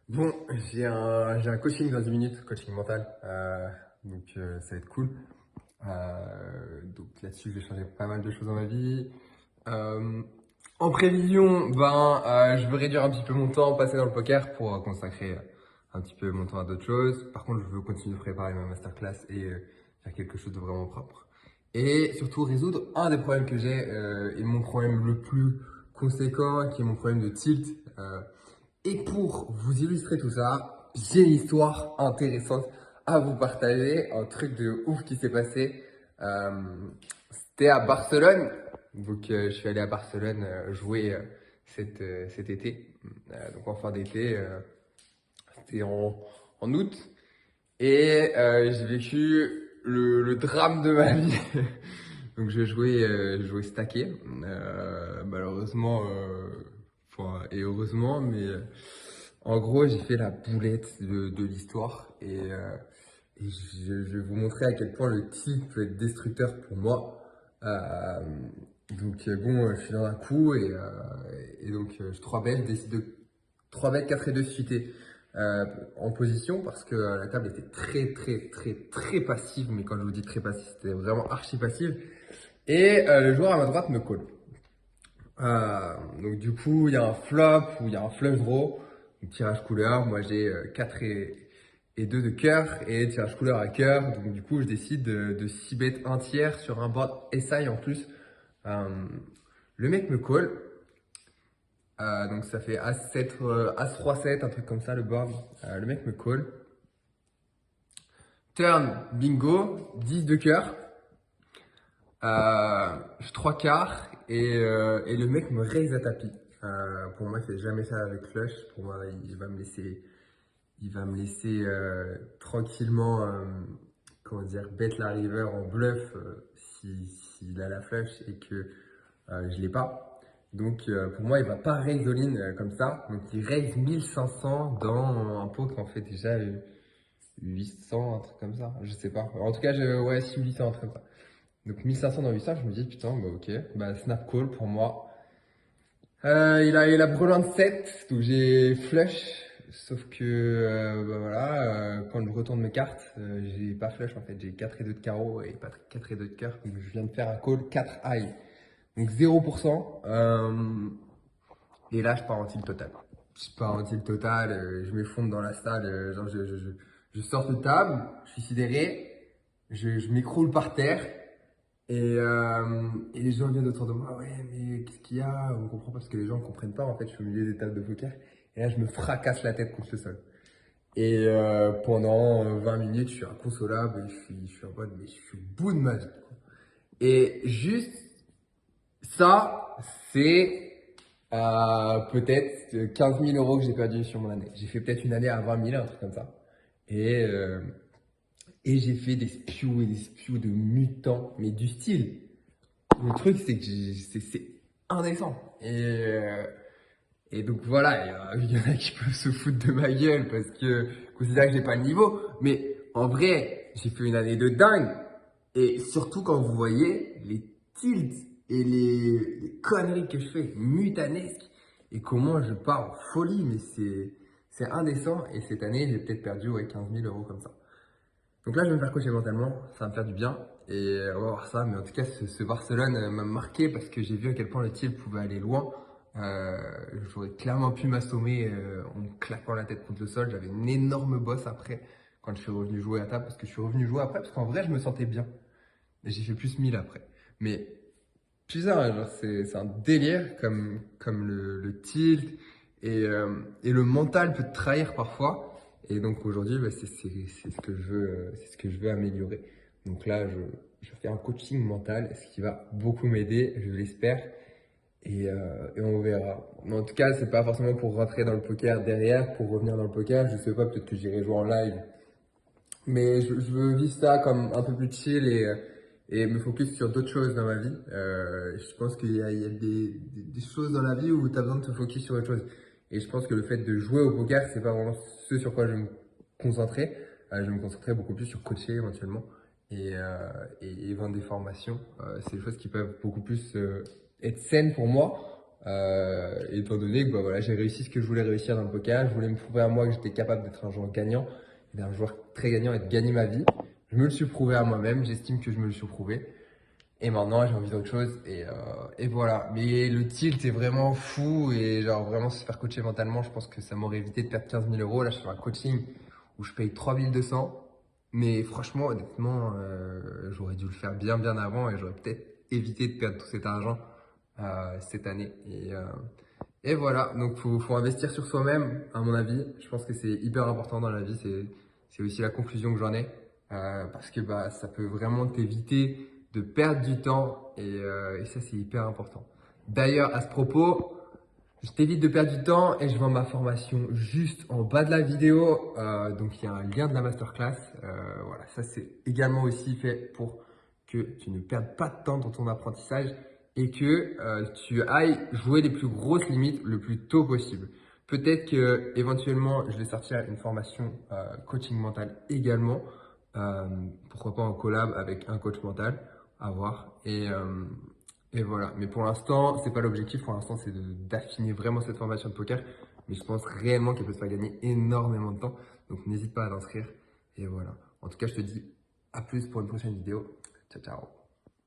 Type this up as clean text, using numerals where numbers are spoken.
Bon, j'ai un coaching dans 10 minutes, coaching mental. Ça va être cool. Donc là-dessus, je vais changer pas mal de choses dans ma vie. Euh, En prévision, je veux réduire un petit peu mon temps passé dans le poker pour consacrer un petit peu mon temps à d'autres choses. Par contre, je veux continuer de préparer ma masterclass et faire quelque chose de vraiment propre. Et surtout résoudre un des problèmes que j'ai et mon problème le plus conséquent, qui est mon problème de tilt. Et pour vous illustrer tout ça, j'ai une histoire intéressante à vous partager, un truc de ouf qui s'est passé. Euh, C'était à Barcelone. Je suis allé à Barcelone jouer cet été, donc en fin d'été. C'était en août. Et j'ai vécu le drame de ma vie. Donc je jouais stacké. Malheureusement, et heureusement, en gros, j'ai fait la boulette de l'histoire. Et je vais vous montrer à quel point le tilt peut être destructeur pour moi. Euh, je suis dans un coup je 3 bet, je décide de 3 bet 4 et 2 suités en position parce que la table était très passive. Mais quand je vous dis très passive, c'était vraiment archi passive. Et le joueur à ma droite me call. Donc du coup, il y a un flop ou il y a un flush draw, donc tirage couleur. Moi, j'ai 4 et 2 de cœur et tirage couleur à cœur. Donc du coup, je décide de 6 bet un tiers sur un board SI en plus. Euh, le mec me call. Donc ça fait As-7, As-3-7, un truc comme ça, le board. Le mec me call. Turn, bingo, 10 de cœur. Je 3 quarts et le mec me raise à tapis. Pour moi, il fait jamais ça avec flush. Pour moi, il va me laisser tranquillement, comment dire, bet la river en bluff s'il a la flush et que je l'ai pas. Pour moi, il va pas raise all-in comme ça. Donc il raise 1500 dans un pot qu'on fait déjà 800, un truc comme ça. Je sais pas. En tout cas, ouais, si 800, un truc comme ça. Donc 1500 dans 800, je me dis putain, bah ok, bah snap call pour moi. Il a brelan de 7, donc j'ai flush. Sauf que quand je retourne mes cartes, j'ai pas flush en fait, j'ai 4 et 2 de carreau et pas 4 et 2 de cœur. Donc je viens de faire un call 4 high. Donc 0%. Et là je pars en tilt total. Je pars en tilt total, je m'effondre dans la salle, je sors de table, je suis sidéré, je m'écroule par terre. Et les gens viennent autour de moi, ouais, mais qu'est-ce qu'il y a? On comprend pas parce que les gens ne comprennent pas. En fait, je suis au milieu des tables de poker. Et là, je me fracasse la tête contre le sol. Et pendant 20 minutes, je suis inconsolable et je suis en mode, mais je suis au bout de ma vie. Et juste ça, c'est peut-être 15 000 euros que j'ai perdu sur mon année. J'ai fait peut-être une année à 20 000, un truc comme ça. Et, euh, et j'ai fait des spews et des spews de mutants, mais du style. Le truc, c'est que c'est indécent. Et donc voilà, il y en a qui peuvent se foutre de ma gueule parce que considèrent que j'ai pas le niveau. Mais en vrai, j'ai fait une année de dingue. Et surtout quand vous voyez les tilts et les conneries que je fais, mutanesques, et comment je pars en folie, mais c'est indécent. Et cette année, j'ai peut-être perdu ouais, 15 000 euros comme ça. Donc là, je vais me faire coacher mentalement, ça va me faire du bien. Et on va voir ça. Mais en tout cas, ce Barcelone m'a marqué parce que j'ai vu à quel point le tir pouvait aller loin. Euh, J'aurais clairement pu m'assommer en me claquant la tête contre le sol. J'avais une énorme bosse après quand je suis revenu jouer à table. Parce que je suis revenu jouer après parce qu'en vrai, je me sentais bien. Et j'ai fait plus 1000 après. Mais putain, genre, c'est un délire comme le tilt et le mental peut te trahir parfois. Et donc aujourd'hui, c'est ce que je veux, c'est ce que je veux améliorer. Donc là, je fais un coaching mental, ce qui va beaucoup m'aider, je l'espère. Et on verra. Mais en tout cas, c'est pas forcément pour rentrer dans le poker derrière, pour revenir dans le poker. Je sais pas, peut-être que j'irai jouer en live, mais je veux vivre ça comme un peu plus chill et me focus sur d'autres choses dans ma vie. Je pense qu'il y a des choses dans la vie où tu as besoin de te focus sur autre chose. Et je pense que le fait de jouer au poker, c'est pas vraiment ce sur quoi je vais me concentrer. Je vais me concentrer beaucoup plus sur coacher éventuellement et vendre des formations. C'est des choses qui peuvent beaucoup plus être saines pour moi. Étant donné que bah, voilà, j'ai réussi ce que je voulais réussir dans le poker, je voulais me prouver à moi que j'étais capable d'être un joueur gagnant, d'être un joueur très gagnant et de gagner ma vie. Je me le suis prouvé à moi-même, j'estime que je me le suis prouvé. Et maintenant, j'ai envie d'autre chose. Et voilà. Mais le tilt est vraiment fou. Et genre, vraiment, se faire coacher mentalement, je pense que ça m'aurait évité de perdre 15 000 euros. Là, je suis sur un coaching où je paye 3 200. Mais franchement, honnêtement, j'aurais dû le faire bien, bien avant. Et j'aurais peut-être évité de perdre tout cet argent cette année. Et voilà. Donc, faut investir sur soi-même, à mon avis. Je pense que c'est hyper important dans la vie. C'est aussi la conclusion que j'en ai. Parce que bah, ça peut vraiment t'éviter de perdre du temps et ça c'est hyper important. D'ailleurs, à ce propos, je t'évite de perdre du temps et je vends ma formation juste en bas de la vidéo. Donc il y a un lien de la masterclass. Voilà, ça c'est également aussi fait pour que tu ne perdes pas de temps dans ton apprentissage et que tu ailles jouer les plus grosses limites le plus tôt possible. Peut-être que éventuellement je vais sortir une formation coaching mental également. Pourquoi pas en collab avec un coach mental, à voir. Et voilà. Mais pour l'instant, c'est pas l'objectif. Pour l'instant, c'est d'affiner vraiment cette formation de poker. Mais je pense réellement qu'elle peut te faire gagner énormément de temps. Donc n'hésite pas à t'inscrire. Et voilà. En tout cas, je te dis à plus pour une prochaine vidéo. Ciao, ciao.